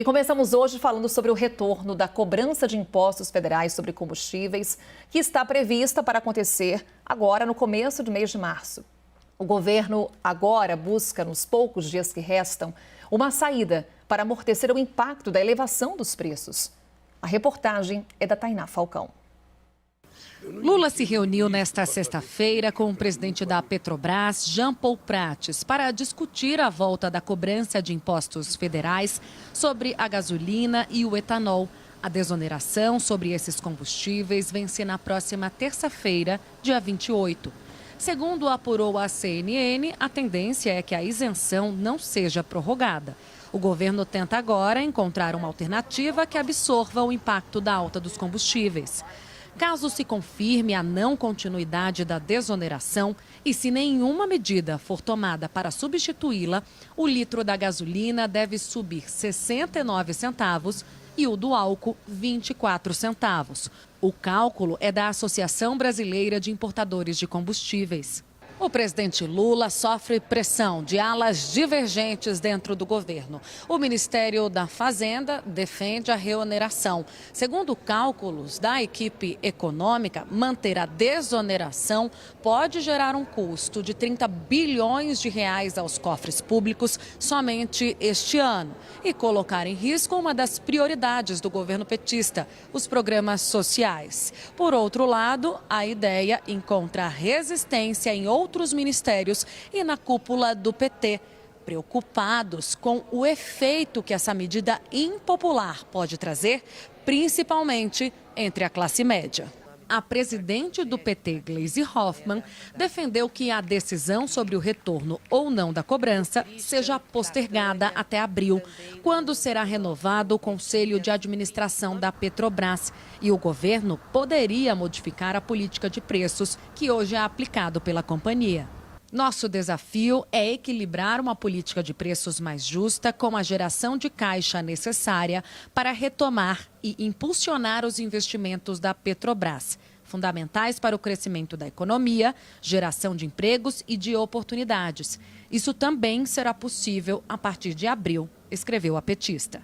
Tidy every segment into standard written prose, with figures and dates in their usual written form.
E começamos hoje falando sobre o retorno da cobrança de impostos federais sobre combustíveis, que está prevista para acontecer agora no começo do mês de março. O governo agora busca, nos poucos dias que restam, uma saída para amortecer o impacto da elevação dos preços. A reportagem é da Tainá Falcão. Lula se reuniu nesta sexta-feira com o presidente da Petrobras, Jean Paul Prates, para discutir a volta da cobrança de impostos federais sobre a gasolina e o etanol. A desoneração sobre esses combustíveis vence na próxima terça-feira, dia 28. Segundo apurou a CNN, a tendência é que a isenção não seja prorrogada. O governo tenta agora encontrar uma alternativa que absorva o impacto da alta dos combustíveis. Caso se confirme a não continuidade da desoneração e se nenhuma medida for tomada para substituí-la, o litro da gasolina deve subir 69 centavos e o do álcool 24 centavos. O cálculo é da Associação Brasileira de Importadores de Combustíveis. O presidente Lula sofre pressão de alas divergentes dentro do governo. O Ministério da Fazenda defende a reoneração. Segundo cálculos da equipe econômica, manter a desoneração pode gerar um custo de 30 bilhões de reais aos cofres públicos somente este ano e colocar em risco uma das prioridades do governo petista, os programas sociais. Por outro lado, a ideia encontra resistência em outros ministérios e na cúpula do PT, preocupados com o efeito que essa medida impopular pode trazer, principalmente entre a classe média. A presidente do PT, Gleisi Hoffmann, defendeu que a decisão sobre o retorno ou não da cobrança seja postergada até abril, quando será renovado o Conselho de Administração da Petrobras e o governo poderia modificar a política de preços que hoje é aplicado pela companhia. Nosso desafio é equilibrar uma política de preços mais justa com a geração de caixa necessária para retomar e impulsionar os investimentos da Petrobras, fundamentais para o crescimento da economia, geração de empregos e de oportunidades. Isso também será possível a partir de abril, escreveu a petista.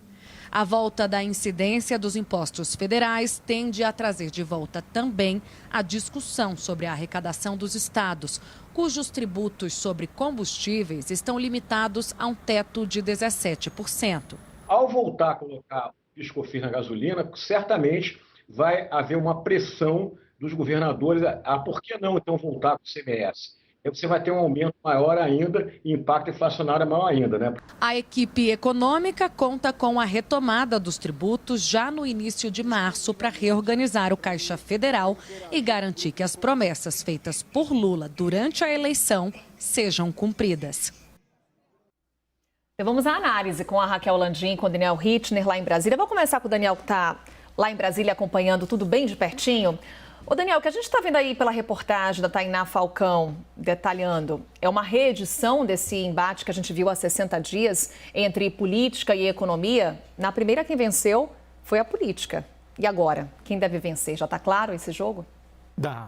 A volta da incidência dos impostos federais tende a trazer de volta também a discussão sobre a arrecadação dos estados, cujos tributos sobre combustíveis estão limitados a um teto de 17%. Ao voltar a colocar o PIS/COFINS na gasolina, certamente vai haver uma pressão dos governadores por que não então voltar com o CMS? Aí você vai ter um aumento maior ainda e impacto inflacionário maior ainda, né? A equipe econômica conta com a retomada dos tributos já no início de março para reorganizar o Caixa Federal e garantir que as promessas feitas por Lula durante a eleição sejam cumpridas. Vamos à análise com a Raquel Landim e com o Daniel Hittner lá em Brasília. Vou começar com o Daniel, que está lá em Brasília acompanhando tudo bem de pertinho. Ô Daniel, o que a gente está vendo aí pela reportagem da Tainá Falcão, detalhando, é uma reedição desse embate que a gente viu há 60 dias entre política e economia. Na primeira, quem venceu foi a política. E agora, quem deve vencer? Já está claro esse jogo?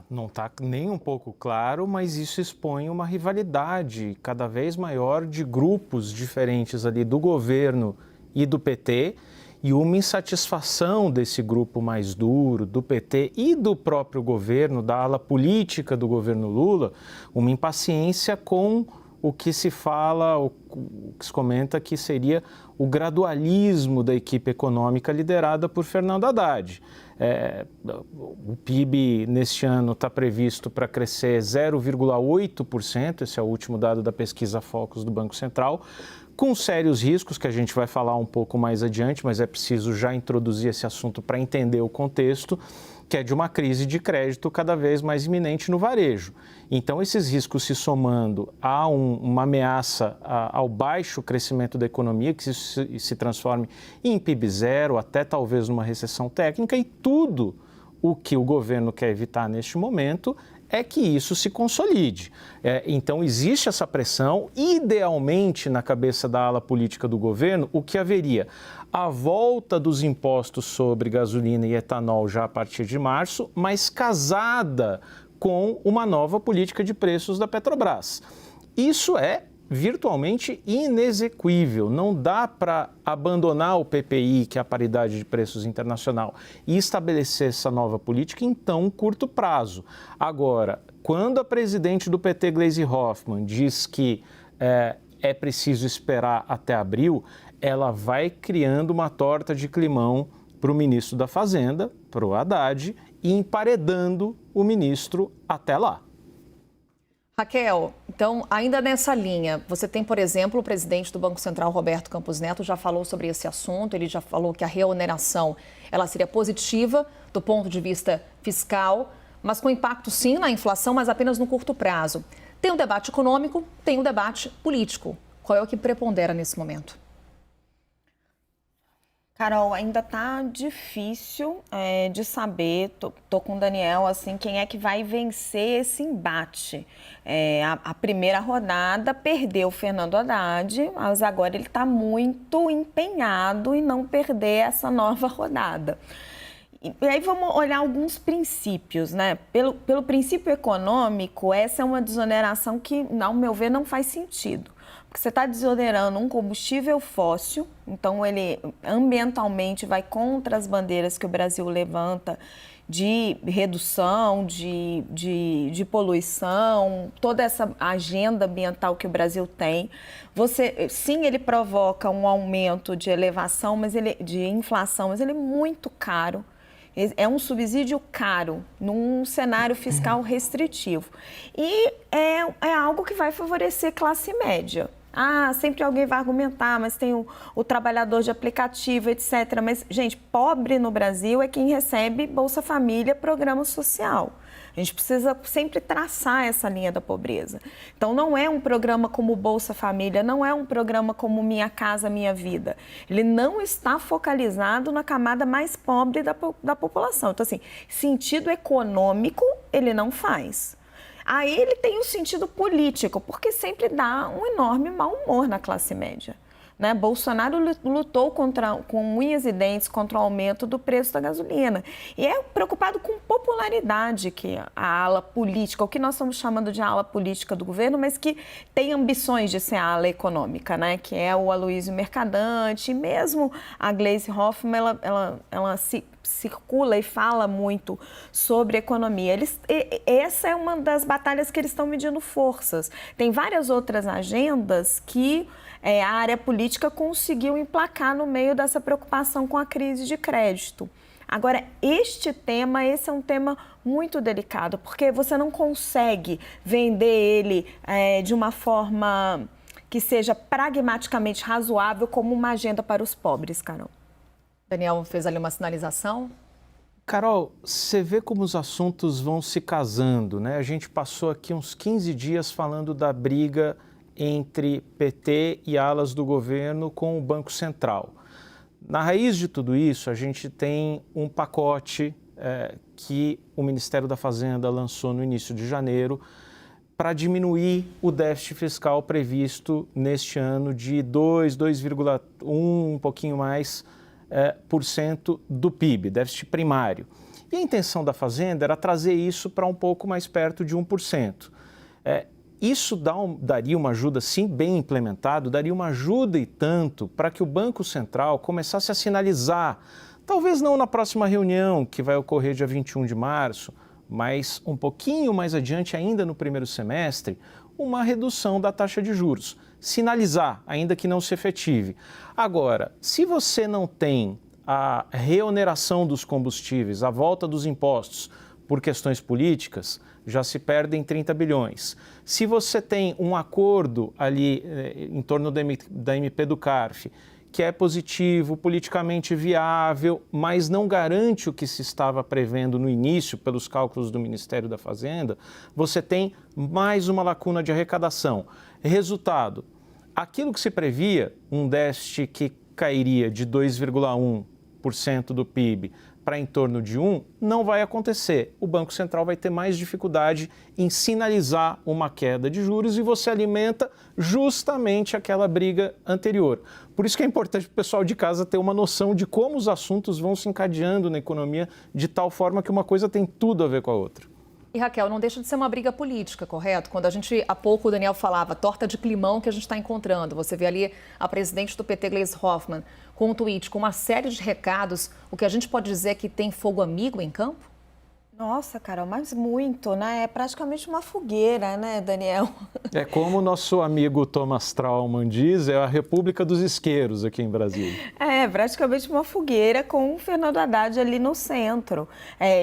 Não está nem um pouco claro, mas isso expõe uma rivalidade cada vez maior de grupos diferentes ali do governo e do PT, e uma insatisfação desse grupo mais duro, do PT e do próprio governo, da ala política do governo Lula, uma impaciência com o que se fala, o que se comenta que seria o gradualismo da equipe econômica liderada por Fernando Haddad. O PIB neste ano está previsto para crescer 0,8%, esse é o último dado da pesquisa Focus do Banco Central, com sérios riscos que a gente vai falar um pouco mais adiante, mas é preciso já introduzir esse assunto para entender o contexto, que é de uma crise de crédito cada vez mais iminente no varejo. Então, esses riscos se somando a uma ameaça ao baixo crescimento da economia, que se transforme em PIB zero, até talvez numa recessão técnica, e tudo o que o governo quer evitar neste momento é que isso se consolide. Então, existe essa pressão, idealmente, na cabeça da ala política do governo, o que haveria? A volta dos impostos sobre gasolina e etanol já a partir de março, mas casada com uma nova política de preços da Petrobras. Isso é virtualmente inexequível. Não dá para abandonar o PPI, que é a paridade de preços internacional, e estabelecer essa nova política em tão curto prazo. Agora, quando a presidente do PT, Gleisi Hoffmann, diz que é preciso esperar até abril, ela vai criando uma torta de climão para o ministro da Fazenda, para o Haddad, e emparedando o ministro até lá. Raquel, então, ainda nessa linha, você tem, por exemplo, o presidente do Banco Central, Roberto Campos Neto, já falou sobre esse assunto, ele já falou que a reoneração ela seria positiva do ponto de vista fiscal, mas com impacto sim na inflação, mas apenas no curto prazo. Tem um debate econômico, tem um debate político. Qual é o que prepondera nesse momento? Carol, ainda tá difícil de saber, tô com o Daniel, assim, quem é que vai vencer esse embate. A primeira rodada perdeu o Fernando Haddad, mas agora ele está muito empenhado em não perder essa nova rodada. E aí vamos olhar alguns princípios, né? Pelo princípio econômico, essa é uma desoneração que, ao meu ver, não faz sentido. Porque você está desonerando um combustível fóssil, então ele ambientalmente vai contra as bandeiras que o Brasil levanta de redução, de poluição, toda essa agenda ambiental que o Brasil tem. Sim, ele provoca um aumento de elevação, de inflação, mas ele é muito caro. É um subsídio caro, num cenário fiscal restritivo. E é algo que vai favorecer classe média. Sempre alguém vai argumentar, mas tem o trabalhador de aplicativo, etc. Mas, gente, pobre no Brasil é quem recebe Bolsa Família, programa social. A gente precisa sempre traçar essa linha da pobreza. Então, não é um programa como Bolsa Família, não é um programa como Minha Casa Minha Vida. Ele não está focalizado na camada mais pobre da população. Então, assim, sentido econômico ele não faz. Aí ele tem um sentido político, porque sempre dá um enorme mau humor na classe média. Né? Bolsonaro lutou com unhas e dentes contra o aumento do preço da gasolina. E é preocupado com popularidade que a ala política, o que nós estamos chamando de ala política do governo, mas que tem ambições de ser a ala econômica, né? Que é o Aloysio Mercadante, e mesmo a Gleisi Hoffmann, ela circula e fala muito sobre economia. Essa é uma das batalhas que eles estão medindo forças. Tem várias outras agendas que a área política conseguiu emplacar no meio dessa preocupação com a crise de crédito. Agora, esse é um tema muito delicado, porque você não consegue vender ele de uma forma que seja pragmaticamente razoável como uma agenda para os pobres, Carol. Daniel fez ali uma sinalização. Carol, você vê como os assuntos vão se casando, né? A gente passou aqui uns 15 dias falando da briga entre PT e alas do governo com o Banco Central. Na raiz de tudo isso, a gente tem um pacote que o Ministério da Fazenda lançou no início de janeiro para diminuir o déficit fiscal previsto neste ano de 2,1, um pouquinho mais, por cento do PIB, déficit primário. E a intenção da Fazenda era trazer isso para um pouco mais perto de 1%. Isso daria uma ajuda, sim, bem implementado, daria uma ajuda e tanto para que o Banco Central começasse a sinalizar, talvez não na próxima reunião, que vai ocorrer dia 21 de março, mas um pouquinho mais adiante, ainda no primeiro semestre, uma redução da taxa de juros. Sinalizar, ainda que não se efetive. Agora, se você não tem a reoneração dos combustíveis, a volta dos impostos por questões políticas, já se perdem 30 bilhões. Se você tem um acordo ali em torno da MP do CARF, que é positivo, politicamente viável, mas não garante o que se estava prevendo no início pelos cálculos do Ministério da Fazenda, você tem mais uma lacuna de arrecadação. Resultado, aquilo que se previa, um déficit que cairia de 2,1% do PIB para em torno de 1%, não vai acontecer. O Banco Central vai ter mais dificuldade em sinalizar uma queda de juros e você alimenta justamente aquela briga anterior. Por isso que é importante para o pessoal de casa ter uma noção de como os assuntos vão se encadeando na economia de tal forma que uma coisa tem tudo a ver com a outra. E, Raquel, não deixa de ser uma briga política, correto? Quando há pouco o Daniel falava, torta de climão que a gente está encontrando. Você vê ali a presidente do PT, Gleisi Hoffmann, com um tweet, com uma série de recados. O que a gente pode dizer é que tem fogo amigo em campo? Nossa, Carol, mas muito, né? É praticamente uma fogueira, né, Daniel? É como o nosso amigo Thomas Trauman diz, é a República dos Isqueiros aqui em Brasília. É, praticamente uma fogueira com o Fernando Haddad ali no centro.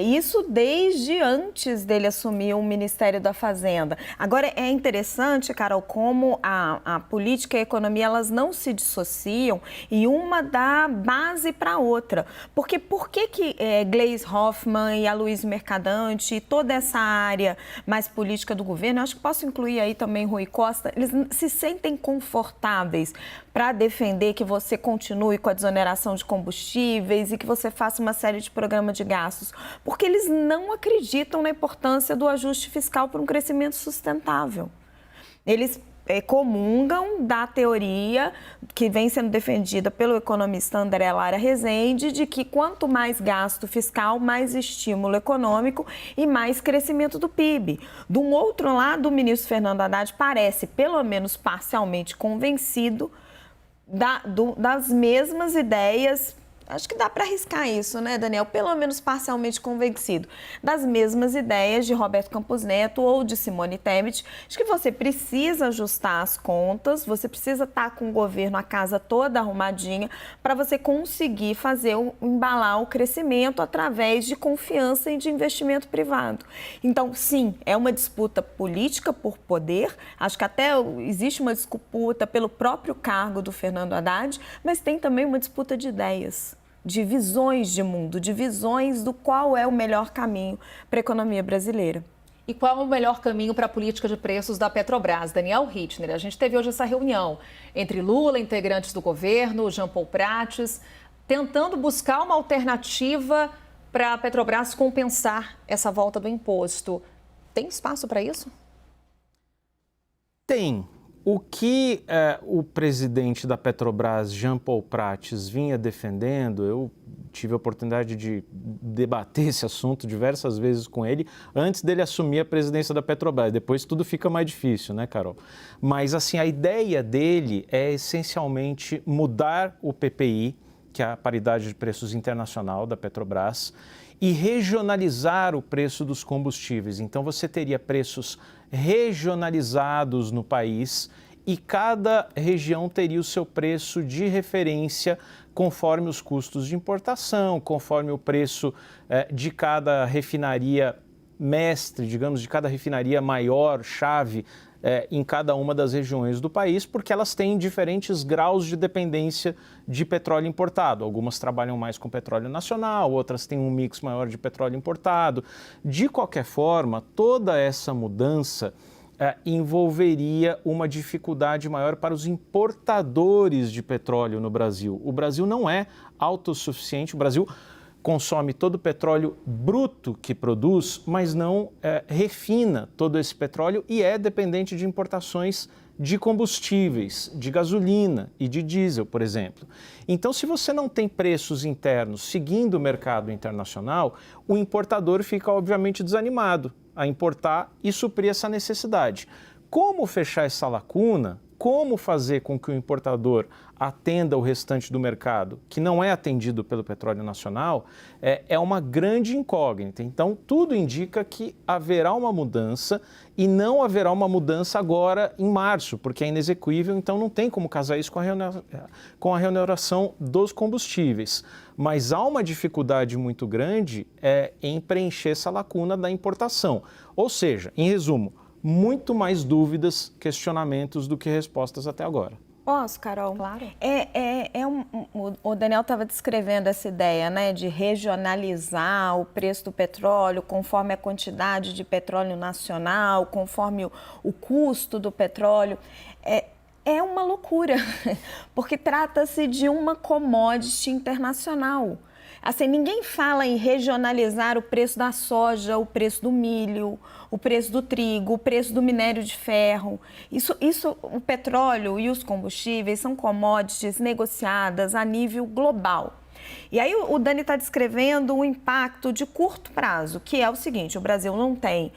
Isso desde antes dele assumir o Ministério da Fazenda. Agora, é interessante, Carol, como a política e a economia, elas não se dissociam e uma dá base para a outra. Porque por que Gleisi Hoffmann e a Luiz Mercadante e toda essa área mais política do governo, eu acho que posso incluir aí também Rui Costa, eles se sentem confortáveis para defender que você continue com a desoneração de combustíveis e que você faça uma série de programas de gastos, porque eles não acreditam na importância do ajuste fiscal para um crescimento sustentável. Eles comungam da teoria que vem sendo defendida pelo economista André Lara Rezende, de que quanto mais gasto fiscal, mais estímulo econômico e mais crescimento do PIB. De um outro lado, o ministro Fernando Haddad parece, pelo menos parcialmente, convencido das mesmas ideias. Acho que dá para arriscar isso, né, Daniel? Pelo menos parcialmente convencido das mesmas ideias de Roberto Campos Neto ou de Simone Tebet. Acho que você precisa ajustar as contas, você precisa estar com o governo, a casa toda arrumadinha, para você conseguir embalar o crescimento através de confiança e de investimento privado. Então, sim, é uma disputa política por poder. Acho que até existe uma disputa pelo próprio cargo do Fernando Haddad, mas tem também uma disputa de ideias, de visões de mundo, de visões do qual é o melhor caminho para a economia brasileira. E qual é o melhor caminho para a política de preços da Petrobras? Daniel Rittner, a gente teve hoje essa reunião entre Lula, integrantes do governo, Jean Paul Prates, tentando buscar uma alternativa para a Petrobras compensar essa volta do imposto. Tem espaço para isso? Tem. O que o presidente da Petrobras, Jean Paul Prates, vinha defendendo, eu tive a oportunidade de debater esse assunto diversas vezes com ele, antes dele assumir a presidência da Petrobras. Depois tudo fica mais difícil, né, Carol? Mas, assim, a ideia dele é essencialmente mudar o PPI, que é a paridade de preços internacional da Petrobras, e regionalizar o preço dos combustíveis. Então, você teria preços regionalizados no país e cada região teria o seu preço de referência conforme os custos de importação, conforme o preço de cada refinaria mestre, digamos, de cada refinaria maior, chave, em cada uma das regiões do país, porque elas têm diferentes graus de dependência de petróleo importado. Algumas trabalham mais com petróleo nacional, outras têm um mix maior de petróleo importado. De qualquer forma, toda essa mudança envolveria uma dificuldade maior para os importadores de petróleo no Brasil. O Brasil não é autossuficiente, o Brasil consome todo o petróleo bruto que produz, mas não refina todo esse petróleo e é dependente de importações de combustíveis, de gasolina e de diesel, por exemplo. Então, se você não tem preços internos seguindo o mercado internacional, o importador fica, obviamente, desanimado a importar e suprir essa necessidade. Como fechar essa lacuna? Como fazer com que o importador atenda o restante do mercado, que não é atendido pelo petróleo nacional, é uma grande incógnita. Então, tudo indica que haverá uma mudança e não haverá uma mudança agora em março, porque é inexequível, então não tem como casar isso com a reoneração dos combustíveis. Mas há uma dificuldade muito grande em preencher essa lacuna da importação. Ou seja, em resumo, muito mais dúvidas, questionamentos do que respostas até agora. Posso, Carol? Claro. O Daniel estava descrevendo essa ideia, né, de regionalizar o preço do petróleo conforme a quantidade de petróleo nacional, conforme o custo do petróleo. É uma loucura, porque trata-se de uma commodity internacional. Assim, ninguém fala em regionalizar o preço da soja, o preço do milho, o preço do trigo, o preço do minério de ferro. O petróleo e os combustíveis são commodities negociadas a nível global. E aí o Dani está descrevendo um impacto de curto prazo, que é o seguinte: o Brasil não tem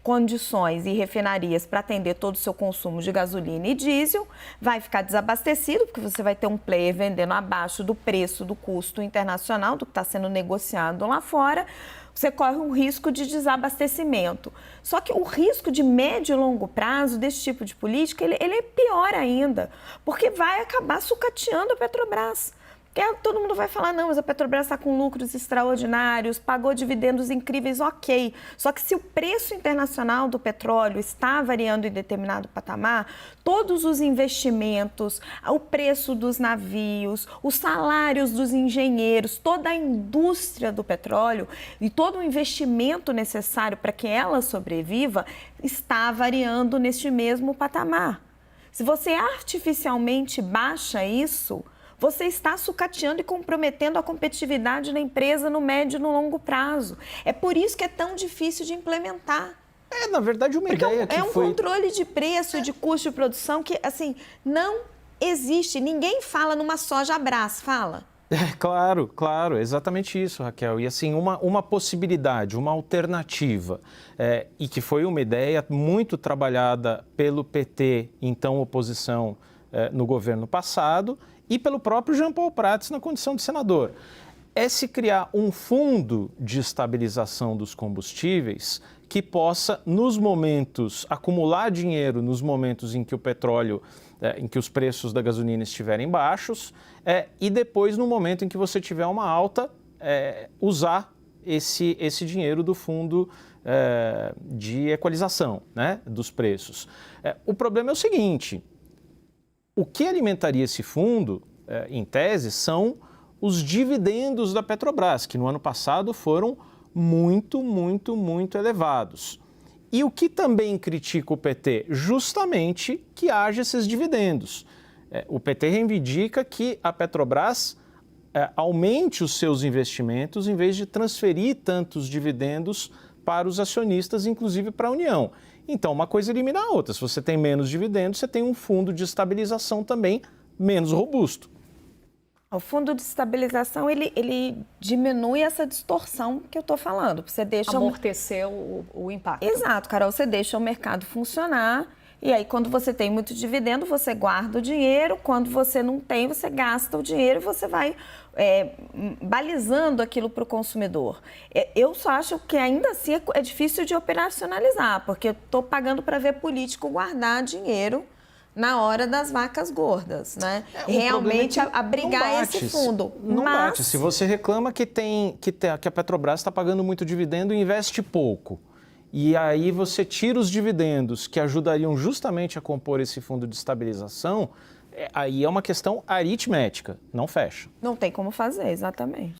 condições e refinarias para atender todo o seu consumo de gasolina e diesel, vai ficar desabastecido, porque você vai ter um player vendendo abaixo do preço do custo internacional, do que está sendo negociado lá fora. Você corre um risco de desabastecimento. Só que o risco de médio e longo prazo desse tipo de política, ele é pior ainda, porque vai acabar sucateando a Petrobras. Porque todo mundo vai falar, não, mas a Petrobras está com lucros extraordinários, pagou dividendos incríveis, ok. Só que se o preço internacional do petróleo está variando em determinado patamar, todos os investimentos, o preço dos navios, os salários dos engenheiros, toda a indústria do petróleo e todo o investimento necessário para que ela sobreviva está variando neste mesmo patamar. Se você artificialmente baixa isso, você está sucateando e comprometendo a competitividade da empresa no médio e no longo prazo. É por isso que é tão difícil de implementar. Na verdade, uma ideia que foi... controle de preço e de custo de produção que, assim, não existe. Ninguém fala numa soja Brás, fala. Claro, exatamente isso, Raquel. E assim, uma possibilidade, uma alternativa, e que foi uma ideia muito trabalhada pelo PT, então oposição, no governo passado, e pelo próprio Jean Paul Prats na condição de senador, é se criar um fundo de estabilização dos combustíveis que possa, nos momentos, acumular dinheiro nos momentos em que o petróleo, em que os preços da gasolina estiverem baixos, e depois, no momento em que você tiver uma alta, usar esse dinheiro do fundo de equalização, né, dos preços. O problema é o seguinte: o que alimentaria esse fundo, em tese, são os dividendos da Petrobras, que no ano passado foram muito elevados. E o que também critica o PT? Justamente que haja esses dividendos. O PT reivindica que a Petrobras aumente os seus investimentos em vez de transferir tantos dividendos para os acionistas, inclusive para a União. Então, uma coisa elimina a outra. Se você tem menos dividendos, você tem um fundo de estabilização também menos robusto. O fundo de estabilização, ele diminui essa distorção que eu estou falando. Você deixa amortecer o impacto. Exato, Carol. Você deixa o mercado funcionar e aí, quando você tem muito dividendo, você guarda o dinheiro. Quando você não tem, você gasta o dinheiro e você vai balizando aquilo para o consumidor. Eu só acho que ainda assim é difícil de operacionalizar, porque eu estou pagando para ver político guardar dinheiro na hora das vacas gordas, né? Realmente abrigar esse fundo. Não bate. Se você reclama que a Petrobras está pagando muito dividendo e investe pouco, e aí você tira os dividendos que ajudariam justamente a compor esse fundo de estabilização, aí é uma questão aritmética, não fecha. Não tem como fazer, exatamente.